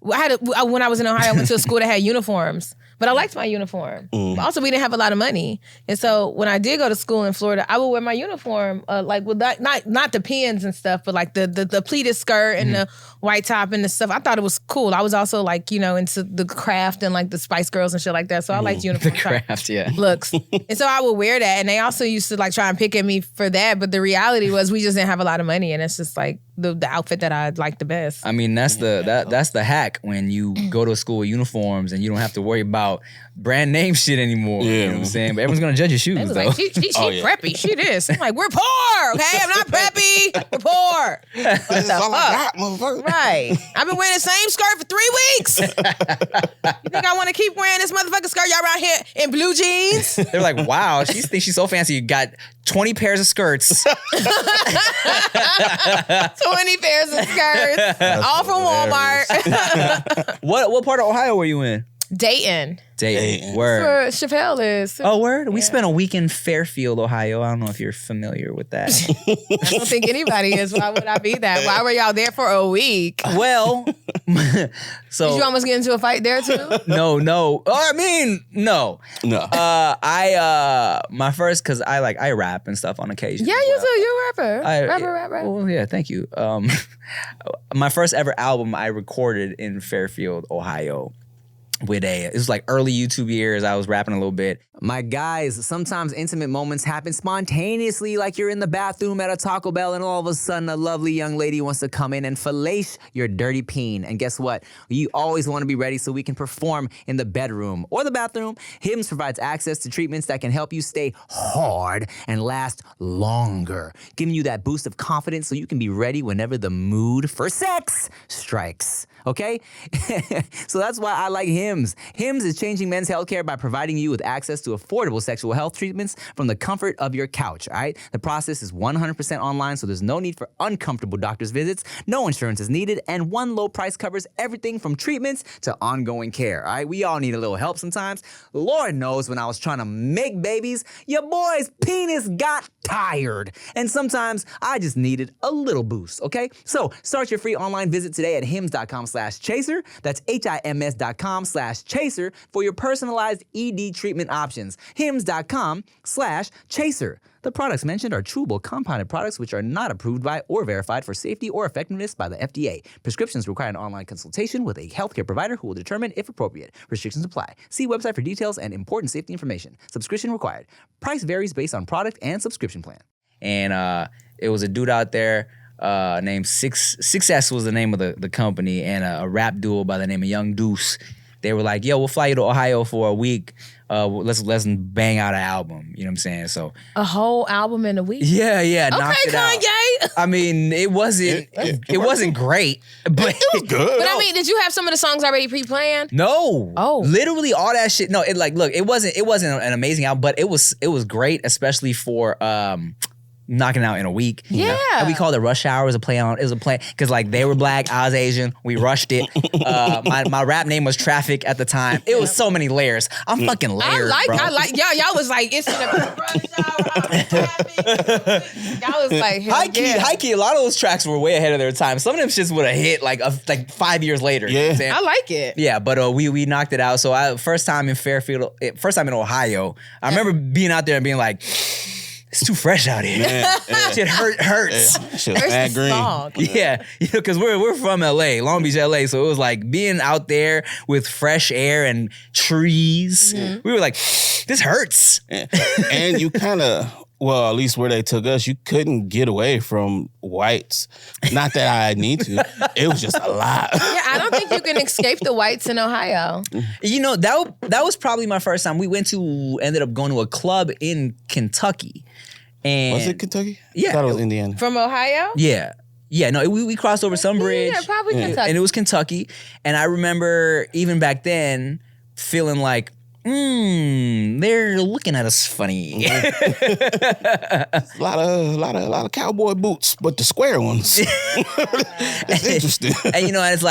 when I was in Ohio, I went to a school that had uniforms. But I liked my uniform. But also, we didn't have a lot of money. And so when I did go to school in Florida, I would wear my uniform, like with not the pins and stuff, but like the pleated skirt and the white top and the stuff. I thought it was cool. I was also like, you know, into the craft and like the Spice Girls and shit like that. So I liked uniform Craft, yeah. looks. And so I would wear that. And they also used to like try and pick at me for that. But the reality was we just didn't have a lot of money. And it's just like the outfit that I liked the best. I mean, that's the hack when you go to a school with uniforms and you don't have to worry about brand name shit anymore. Yeah. You know what I'm saying? But everyone's gonna judge your shoes They was though. like, she preppy. She this. I'm like, we're poor, okay? I'm not preppy. We're poor. That's all I got, motherfucker. Right. I've been wearing the same skirt for 3 weeks. You think I want to keep wearing this motherfucking skirt? Y'all around here in blue jeans? They're like, wow, she thinks she's so fancy. You got 20 pairs of skirts. 20 pairs of skirts. All from Walmart. What part of Ohio were you in? Dayton. Dayton. Where Word. Chappelle is. Oh, word? We spent a week in Fairfield, Ohio. I don't know if you're familiar with that. I don't think anybody is. Why would I be that? Why were y'all there for a week? Well, so Did you almost get into a fight there too? no. Oh, I mean, no. No. My first, cause I rap and stuff on occasion. Yeah, you too. You're a rapper. Rapper. Well, yeah, thank you. My first ever album I recorded in Fairfield, Ohio. it was like early YouTube years. I was rapping a little bit. My guys, sometimes intimate moments happen spontaneously, like you're in the bathroom at a Taco Bell and all of a sudden a lovely young lady wants to come in and fillet your dirty peen. And guess what? You always want to be ready so we can perform in the bedroom or the bathroom. Hims provides access to treatments that can help you stay hard and last longer, giving you that boost of confidence so you can be ready whenever the mood for sex strikes. Okay? So that's why I like Hims. Hims is changing men's healthcare by providing you with access to affordable sexual health treatments from the comfort of your couch, all right? The process is 100% online, so there's no need for uncomfortable doctor's visits, no insurance is needed, and one low price covers everything from treatments to ongoing care, all right? We all need a little help sometimes. Lord knows when I was trying to make babies, your boy's penis got tired. And sometimes I just needed a little boost, okay? So start your free online visit today at hims.com/chaser. That's HIMS.com/chaser for your personalized ED treatment options. HIMS.com/chaser. The products mentioned are chewable compounded products which are not approved by or verified for safety or effectiveness by the FDA. Prescriptions require an online consultation with a healthcare provider who will determine if appropriate. Restrictions apply. See website for details and important safety information. Subscription required. Price varies based on product and subscription plan. And it was a dude out there named Success was the name of the company, and a rap duo by the name of Young Deuce. They were like, yo, we'll fly you to Ohio for a week. Let's bang out an album. You know what I'm saying? So a whole album in a week? Yeah. Okay, knocked it out. Kanye. I mean, it wasn't great, but It was good. But I mean, did you have some of the songs already pre-planned? No. Oh. Literally all that shit. No, it wasn't an amazing album, but it was great, especially for knocking out in a week. Yeah. You know? And we called it Rush Hour. It was a play because like they were black, I was Asian. We rushed it. My rap name was Traffic at the time. It was so many layers. I'm fucking layered, bro. Y'all was like, it's in the rush hour. Y'all was like, high key, a lot of those tracks were way ahead of their time. Some of them shits would have hit like 5 years later. Yeah. You know what I'm saying? I like it. Yeah, but we knocked it out. So first time in Ohio, I remember being out there and being like, it's too fresh out here. Shit hurts. Yeah. Shit was mad green. Yeah, because we're from LA, Long Beach, LA. So it was like being out there with fresh air and trees. Mm-hmm. We were like, this hurts. And you kind of, well, at least where they took us, you couldn't get away from whites. Not that I need to. It was just a lot. Yeah, I don't think you can escape the whites in Ohio. You know, that was probably my first time. We ended up going to a club in Kentucky. And was it Kentucky? Yeah. I thought it was Indiana. From Ohio? Yeah. Yeah, no, we crossed over some bridge. Yeah, probably Kentucky. And it was Kentucky. And I remember even back then feeling like, they're looking at us funny. A lot of cowboy boots, but the square ones. It's interesting. And you know, and it's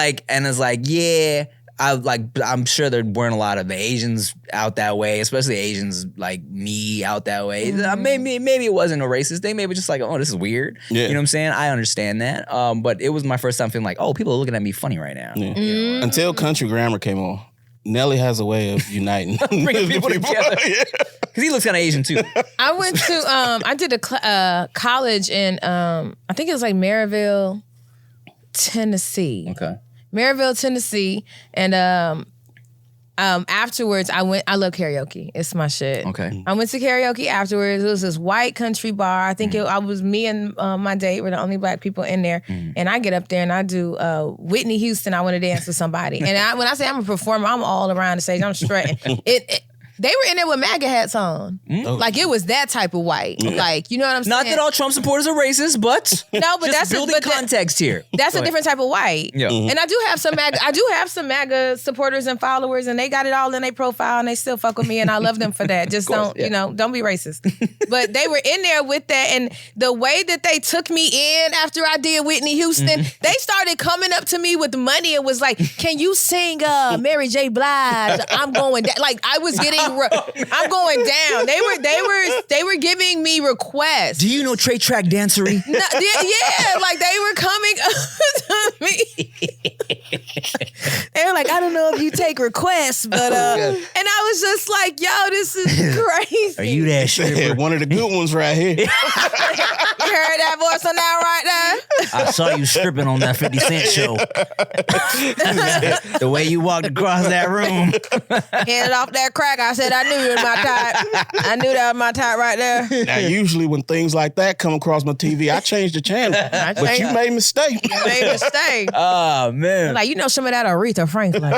like, yeah, I'm sure there weren't a lot of Asians out that way, especially Asians like me out that way. Mm-hmm. Maybe it wasn't a racist thing. Maybe just like, oh, this is weird. Yeah. You know what I'm saying? I understand that. But it was my first time feeling like, oh, people are looking at me funny right now. Yeah. Mm-hmm. Until Country Grammar came on. Nelly has a way of uniting. Bringing people together. Because he looks kind of Asian too. I went to, I did a college in, I think it was like Maryville, Tennessee. Okay. Maryville, Tennessee. And afterwards, I love karaoke. It's my shit. Okay. I went to karaoke afterwards. It was this white country bar. I think I was me and my date were the only black people in there. And I get up there and I do Whitney Houston, I Want to Dance with Somebody. And when I say I'm a performer, I'm all around the stage. I'm strutting. They were in there with MAGA hats on. Like, it was that type of white. Like, you know what I'm saying? Not that all Trump supporters are racist, but no, but just building context here. That's a different type of white. Yeah. And I do have some MAGA supporters and followers, and they got it all in their profile, and they still fuck with me, and I love them for that. Just don't be racist. But they were in there with that, and the way that they took me in after I did Whitney Houston, they started coming up to me with money and was like, "Can you sing Mary J. Blige? I'm going down." Like, I was getting. I'm going down. They were giving me requests. Do you know Trey Track Dancery? No, yeah, like they were coming up to me. They were like, I don't know if you take requests, but and I was just like, yo, this is crazy. Are you that shit? One of the good ones right here. You heard that voice on that right there? I saw you stripping on that 50 Cent show. The way you walked across that room. Handed off that crack. I said I knew you was my type. I knew that was my type right there. Now, usually when things like that come across my TV, I change the channel. But you made a mistake. You made a mistake. Oh, man. Like, you know some of that Aretha Franklin.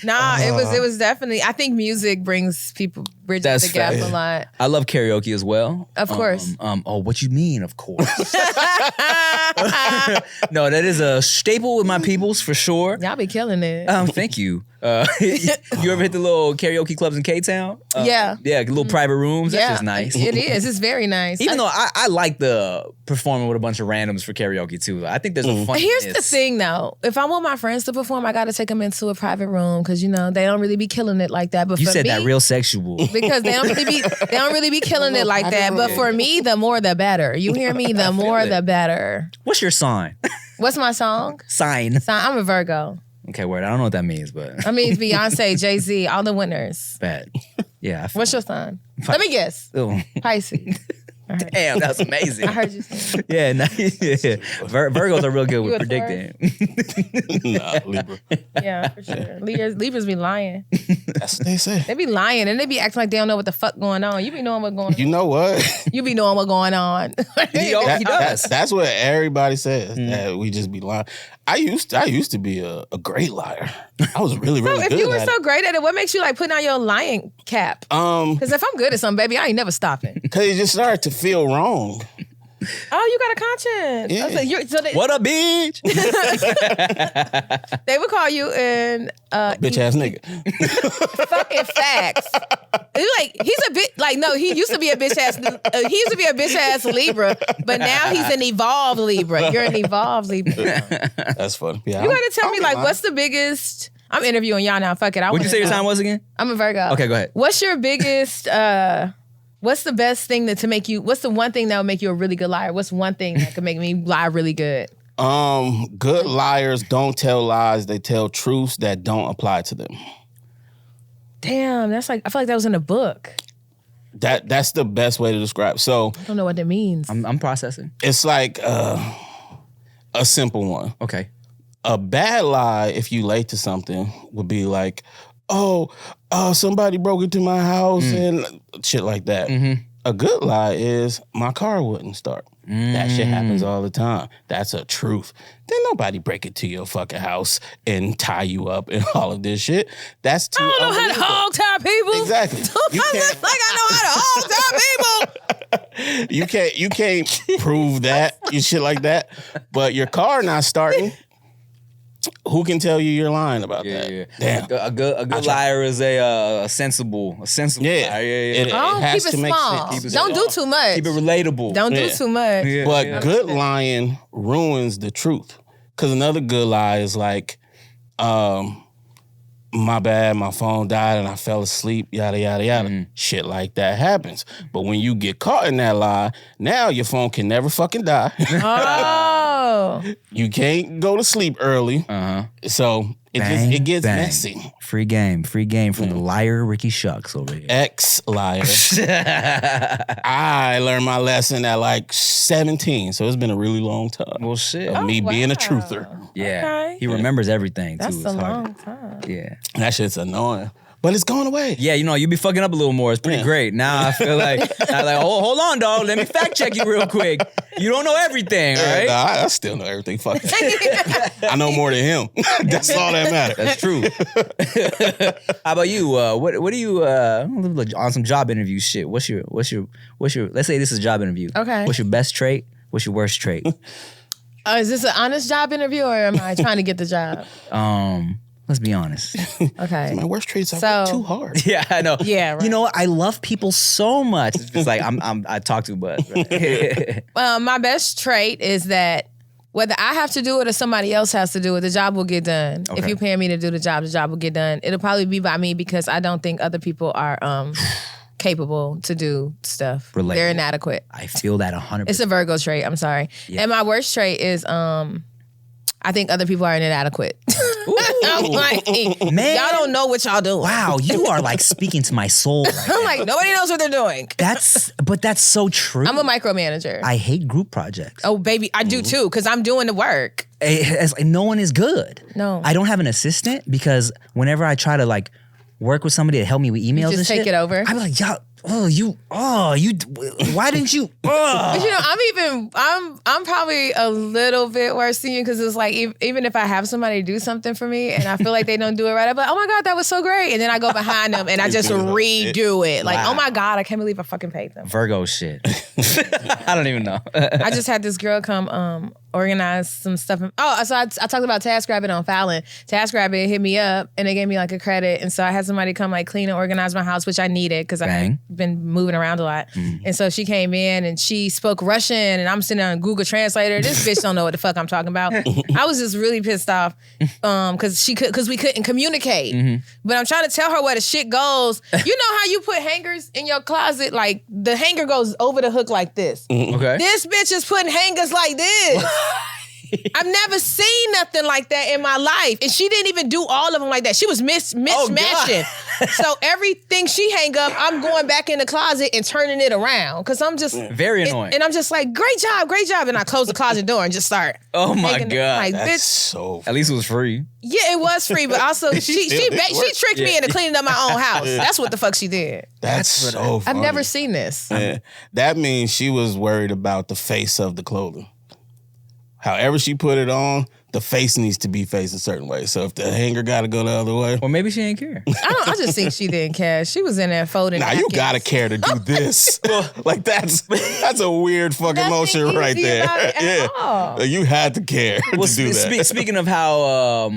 Nah, it was definitely, I think music brings people, bridges the gap a lot. I love karaoke as well. Of course. Oh, what you mean, of course? No, that is a staple with my peoples for sure. Y'all be killing it. Thank you. You ever hit the little karaoke clubs in K-Town? Yeah. Yeah, little private rooms. That's just nice. It is. It's very nice. Even though I like the performing with a bunch of randoms for karaoke too. I think there's a fun. Here's the thing though. If I want my friends to perform, I got to take them into a private room because, you know, they don't really be killing it like that. But You for said me, that real sexual. because they don't really be killing it like that. But for me, the more the better. You hear me? The more the better. What's your sign? What's my song? Sign. I'm a Virgo. Okay, word. I don't know what that means, but I mean, it's Beyonce, Jay-Z, all the winners. bad. Yeah. What's your sign? Let me guess. Oh. Pisces. Damn, that was amazing. I heard you say. Yeah, nice. Yeah. Virgos are real good with a predicting. Nah, Libra. Yeah, for sure. Libras be lying. That's what they say. They be lying and they be acting like they don't know what the fuck going on. You be knowing what's going on. You know what? You be knowing what's going on. He does. That's what everybody says. That we just be lying. I used to be a great liar. I was really So if good you were at so it. great at it, what makes you like putting on your lying cap? Because if I'm good at something, baby, I ain't never stopping. Because it just started to feel wrong. Oh, you got a conscience. Yeah. So they, What up, bitch? they would call you an Bitch ass nigga. fucking facts. It's like he's a bit like no, he used to be a bitch ass. He used to be a bitch ass Libra, but now he's an evolved Libra. You're an evolved Libra. That's funny. Yeah, You gotta tell me like what's the biggest? I'm interviewing y'all now. Fuck it. What'd you say your sign was again? I'm a Virgo. Okay, go ahead. What's your biggest? What's the best thing to make you? What's the one thing that would make you a really good liar? What's one thing that could make me lie really good? Good liars don't tell lies. They tell truths that don't apply to them. Damn, that's like I feel like that was in a book. That's the best way to describe. So I don't know what that means. I'm processing. it's like a simple one. Okay. A bad lie, if you late to something, would be like, oh, somebody broke into my house and shit like that. Mm-hmm. A good lie is my car wouldn't start. That shit happens all the time. That's a truth. Then nobody break into your fucking house and tie you up and all of this shit. That's too I don't know how to hog tie people. Exactly. You can't, Like I know how to hog tie people. you can't prove that, you shit like that. But your car not starting. Who can tell you you're lying about that? Yeah. Damn. A good liar is a sensible Yeah. liar. It Oh, has keep it to make small. sense. Don't do too much. Keep it relatable. Don't do Yeah. too much. Yeah, But yeah. good lying ruins the truth. Because another good lie is like, my bad, my phone died and I fell asleep, yada, yada, yada. Shit like that happens. But when you get caught in that lie, now your phone can never fucking die. Oh. You can't go to sleep early. So it gets bang. messy. Free game from the liar Ricky Shucks over here. Ex-liar. I learned my lesson at like 17, so it's been a really long time. Well, shit. Of me being a truther. Yeah, Okay. he remembers everything too. That's It's a hard. long time. Yeah, That shit's annoying. But it's going away. yeah. You know, you be fucking up a little more. It's pretty Yeah. great. Now I feel like, hold on, dog. Let me fact check you real quick. You don't know everything, all right? Nah, I still know everything. Fuck it. I know more than him. That's all that matters. That's true. How about you? What do you on some job interview shit? What's your let's say this is a job interview. Okay. What's your best trait? What's your worst trait? Is this an honest job interview or am I trying to get the job? Let's be honest. Okay. My worst traits are So- too hard. Yeah, I know. Yeah, right. You know what? I love people so much. It's just like I talk too much. Right? My best trait is that whether I have to do it or somebody else has to do it, the job will get done. If Okay. you're paying me to do the job will get done. It'll probably be by me because I don't think other people are capable to do stuff. Relatable. They're inadequate. I feel that 100%. It's a Virgo trait. I'm sorry. Yeah. And my worst trait is I think other people are inadequate. I'm like, Man. y'all don't know what y'all doing. Wow, you are like speaking to my soul. Right I'm now. like, nobody knows what they're doing. But that's so true. I'm a micromanager. I hate group projects. Oh, baby, I do too, because I'm doing the work. It's like no one is good. No. I don't have an assistant because whenever I try to like work with somebody to help me with emails and just shit, take it over? I'm like, y'all, why didn't you? But you know, I'm probably a little bit worse than you, because it's like even if I have somebody do something for me and I feel like they don't do it right, I'm like, oh my God, that was so great, and then I go behind them and I just redo it. Like, Wow. oh my God, I can't believe I fucking paid them. Virgo shit. I don't even know. I just had this girl come organize some stuff. Oh, so I talked about TaskRabbit on Fallon. TaskRabbit hit me up and they gave me like a credit, and so I had somebody come like clean and organize my house, which I needed because I've been moving around a lot. And so she came in and she spoke Russian, and I'm sitting on Google Translator. This bitch don't know what the fuck I'm talking about. I was just really pissed off because we couldn't communicate. But I'm trying to tell her where the shit goes. You know how you put hangers in your closet? Like the hanger goes over the hook like this. Okay. This bitch is putting hangers like this. I've never seen nothing like that in my life. And she didn't even do all of them like that. She was mismatching. So everything she hang up, I'm going back in the closet and turning it around. Because I'm just... Very annoying. And I'm just like, great job. And I close the closet door and just start. Oh my hanging it. God. Like, That's bitch. so. At least it was free. Yeah, it was free, but also she tricked me into cleaning up my own house. That's what the fuck she did. That's so I've funny. never seen this. Yeah. That means she was worried about the face of the clothing. However she put it on, the face needs to be faced a certain way. So if the hanger got to go the other way. Or maybe she didn't care. I just think she didn't care. She was in there folding Now you napkins. gotta care to do this. Like that's a weird fucking Nothing motion right easy there. about it at all. Like, you had to care Well, to do that. speaking of how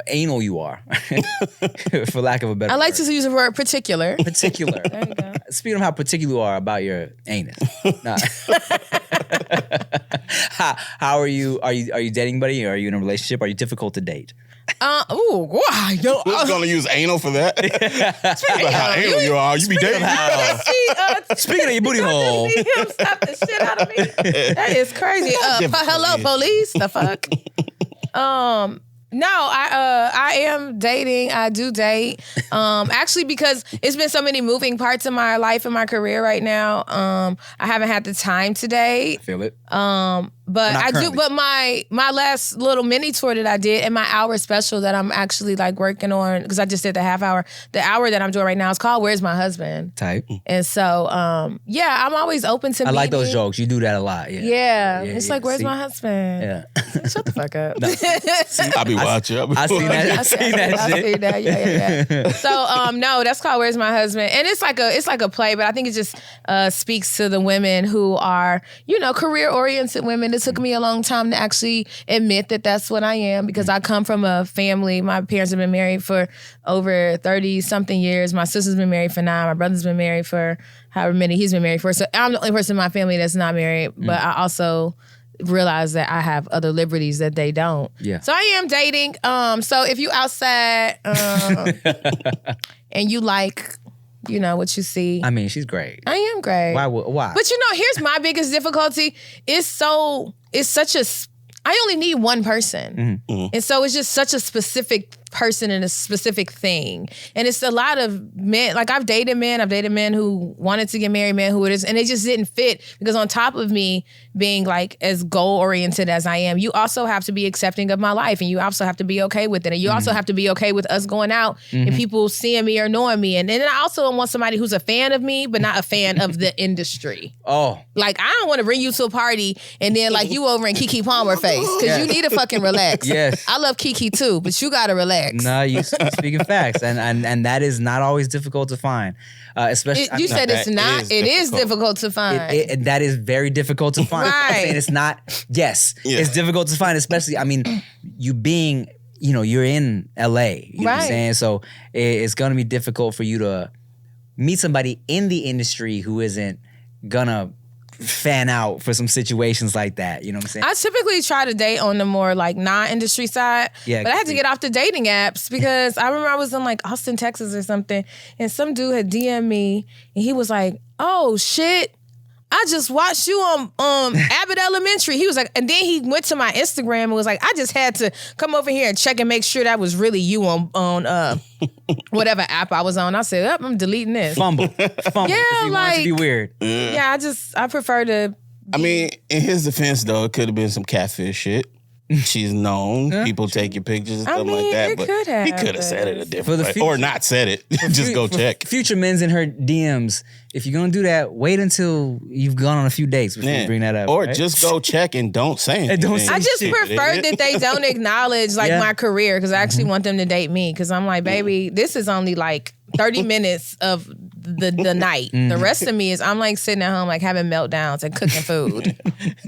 anal you are, for lack of a better I like word. to use the word particular. Particular. There you go. Speaking of how particular you are about your anus. Nah. How are you? Are you dating buddy? Are you in a relationship? Are you difficult to date? Wow, yo, Who's gonna use anal for that? Speaking of how anal you are, you be dating. Speaking of your booty hole. See him slap the shit out of me. That is crazy. Hello, police. The fuck. No, I am dating. I do date. Actually, because it's been so many moving parts in my life and my career right now. I haven't had the time to date. Feel it. But Not I currently. do. But my last little mini tour that I did and my hour special that I'm actually like working on, because I just did the half hour. The hour that I'm doing right now is called "Where's My Husband?" Type. And so, yeah, I'm always open to. I like those meeting. jokes. You do that a lot. Yeah. Yeah, it's like, "Where's See? my husband?" Yeah. Shut the fuck up. I be watching. I seen that. I seen that I shit. see that. Yeah. So, no, that's called "Where's My Husband?" And it's like a play, but I think it just speaks to the women who are, career oriented women. It took me a long time to actually admit that that's what I am, because I come from a family. My parents have been married for over 30 something years. My sister's been married for 9. My brother's been married for however many he's been married for. So I'm the only person in my family that's not married, but I also realize that I have other liberties that they don't. Yeah. So I am dating. So if you outside and you like, what you see. I mean, she's great. I am great. Why? But here's my biggest difficulty. I only need one person. And so it's just such a specific person and a specific thing. And it's a lot of men. Like I've dated men who wanted to get married, men who it is, and it just didn't fit, because on top of me being like as goal oriented as I am, you also have to be accepting of my life, and you also have to be okay with it. And you also have to be okay with us going out and people seeing me or knowing me. And then I also want somebody who's a fan of me, but not a fan of the industry. Oh. Like, I don't want to bring you to a party and then like you over in Keke Palmer face, because you need to fucking relax. Yes. I love Keke too, but you gotta relax. No, you speaking facts, and that is not always difficult to find, especially. You said it's that not. is It is difficult. difficult to find. That is very difficult to find. I'm Right. saying it's not. Yes, Yeah. it's difficult to find, especially. I mean, you being, you're in LA. You know what I'm Right. saying? So it's gonna be difficult for you to meet somebody in the industry who isn't gonna fan out for some situations like that. You know what I'm saying? I typically try to date on the more like non-industry side, Yeah, but I had to get off the dating apps because I remember I was in like Austin, Texas or something, and some dude had DM'd me and he was like, "Oh shit, I just watched you on Abbott Elementary. He was like, and then he went to my Instagram and was like, I just had to come over here and check and make sure that was really you on whatever app I was on. I said, I'm deleting this. Fumble. Yeah, You want it to be weird. Yeah, I prefer to. I mean, in his defense, though, it could have been some catfish shit. She's known. People take your pictures and stuff like that. it But could have, he could have said it a different way. future- Or not said it. Just go check. Future men's in her DMs. If you're gonna do that, wait until you've gone on a few dates before you bring that up. Or right? just go check and don't say anything. don't say I just Shit. prefer that they don't acknowledge like Yeah. my career because I actually want them to date me because I'm like, baby, this is only like 30 minutes of the night. The rest of me is I'm like sitting at home like having meltdowns and cooking food.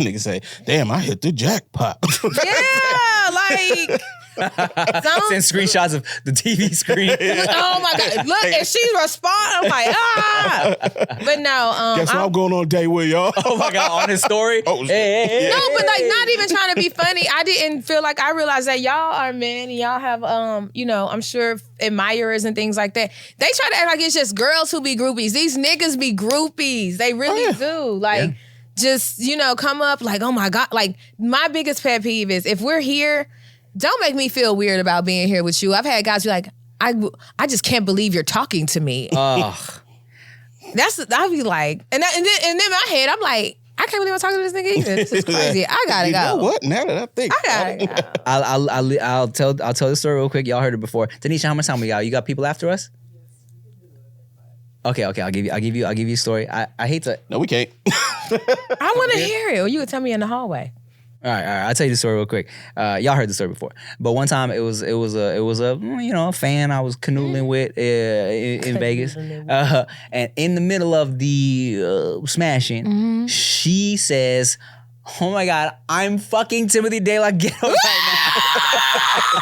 Nigga say, damn, I hit the jackpot. Yeah, like Send screenshots of the TV screen. oh my god, look, and she respond. I'm like, ah, but no, Guess what I'm going on a date with, y'all. Oh my god, on his story. Oh, hey. no, but like not even trying to be funny. I didn't feel like I realized that y'all are men and y'all have I'm sure admirers and things like that. They try to act like it's just girls who be groupies. These niggas be groupies. They really do. Like just, come up like, oh my God. Like my biggest pet peeve is if we're here, don't make me feel weird about being here with you. I've had guys be like, I just can't believe you're talking to me. Ugh. I'd be like, and then in my head, I'm like, I can't believe I'm talking to this nigga either. This is crazy. I gotta You go. know what? Now that I think. I gotta go. I'll tell the story real quick. Y'all heard it before. Tanisha, how much time we got? You got people after us? Okay. I'll give you a story. I hate to. No, we can't. I want to hear it. Or you would tell me in the hallway. All right. I'll tell you the story real quick. Y'all heard the story before, but one time it was a fan I was canoodling with in Vegas, and in the middle of the smashing, she says, "Oh my God, I'm fucking Timothy De La Ghetto right now."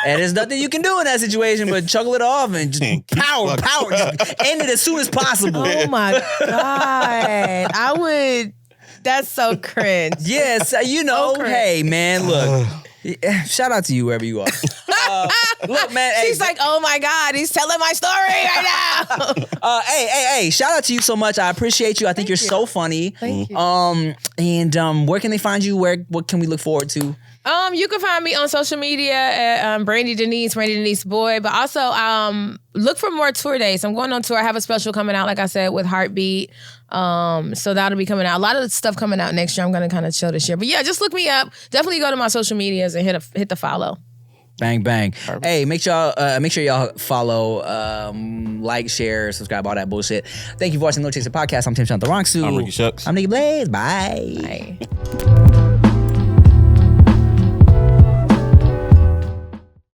And there's nothing you can do in that situation but chuckle it off and just power, just end it as soon as possible. Oh my God. I would. That's so cringe. Yes, cringe. hey man, look. Shout out to you wherever you are. Look, man. She's like, oh my God, he's telling my story right now. Hey, shout out to you so much. I appreciate you. I think you're so funny. Thank you. And where can they find you? What can we look forward to? You can find me on social media at Brandi Denise Boy, but also look for more tour dates. I'm going on tour. I have a special coming out, like I said, with Heartbeat. So that'll be coming out. A lot of the stuff coming out next year. I'm going to kind of chill this year. But yeah, just look me up. Definitely go to my social medias and hit the follow. Bang, bang. Perfect. Hey, make sure y'all follow, like, share, subscribe, all that bullshit. Thank you for watching No Chaser Podcast. I'm Tim Chantarangsu. I'm Ricky Shucks. I'm Nikki Blaze. Bye. Bye.